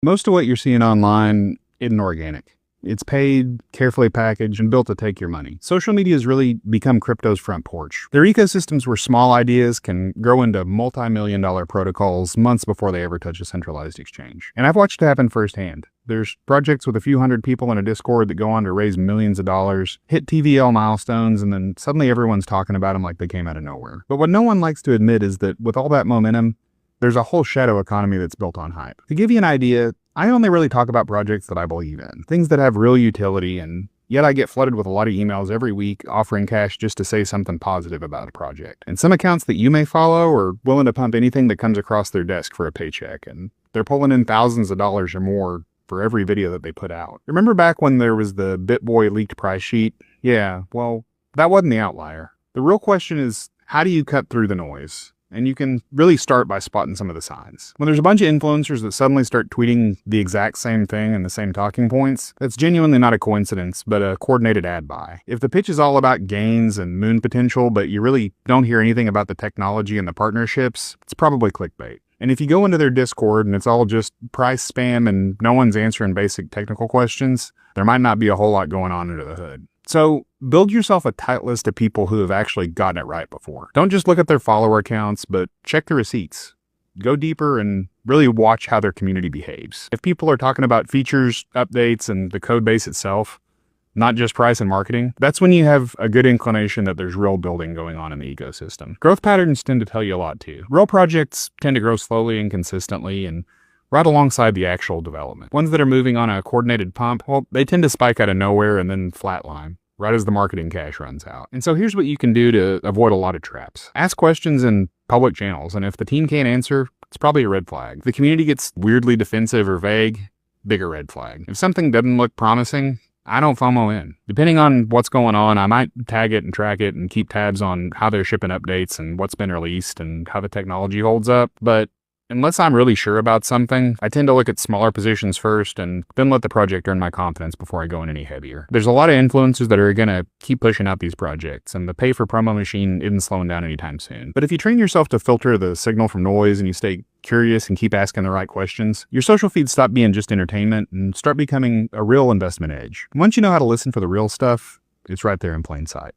Most of what you're seeing online isn't organic. It's paid, carefully packaged, and built to take your money. Social media has really become crypto's front porch. They're ecosystems where small ideas can grow into multi-million-dollar protocols months before they ever touch a centralized exchange. And I've watched it happen firsthand. There's projects with a few hundred people in a Discord that go on to raise millions of dollars, hit TVL milestones, and then suddenly everyone's talking about them like they came out of nowhere. But what no one likes to admit is that with all that momentum, there's a whole shadow economy that's built on hype. To give you an idea, I only really talk about projects that I believe in, things that have real utility, and yet I get flooded with a lot of emails every week offering cash just to say something positive about a project. And some accounts that you may follow are willing to pump anything that comes across their desk for a paycheck, and they're pulling in thousands of dollars or more for every video that they put out. Remember back when there was the BitBoy leaked price sheet? Yeah, well, that wasn't the outlier. The real question is, how do you cut through the noise? And you can really start by spotting some of the signs. When there's a bunch of influencers that suddenly start tweeting the exact same thing and the same talking points, that's genuinely not a coincidence, but a coordinated ad buy. If the pitch is all about gains and moon potential, but you really don't hear anything about the technology and the partnerships, it's probably clickbait. And if you go into their Discord and it's all just price spam and no one's answering basic technical questions, there might not be a whole lot going on under the hood. So build yourself a tight list of people who have actually gotten it right before. Don't just look at their follower counts, but check the receipts. Go deeper and really watch how their community behaves. If people are talking about features, updates, and the code base itself, not just price and marketing, that's when you have a good inclination that there's real building going on in the ecosystem. Growth patterns tend to tell you a lot too. Real projects tend to grow slowly and consistently and right alongside the actual development. Ones that are moving on a coordinated pump, well, they tend to spike out of nowhere and then flatline right as the marketing cash runs out. And so here's what you can do to avoid a lot of traps. Ask questions in public channels, and if the team can't answer, it's probably a red flag. If the community gets weirdly defensive or vague, bigger red flag. If something doesn't look promising, I don't FOMO in. Depending on what's going on, I might tag it and track it and keep tabs on how they're shipping updates and what's been released and how the technology holds up, but unless I'm really sure about something, I tend to look at smaller positions first and then let the project earn my confidence before I go in any heavier. There's a lot of influencers that are going to keep pushing out these projects, and the pay for promo machine isn't slowing down anytime soon. But if you train yourself to filter the signal from noise and you stay curious and keep asking the right questions, your social feeds stop being just entertainment and start becoming a real investment edge. Once you know how to listen for the real stuff, it's right there in plain sight.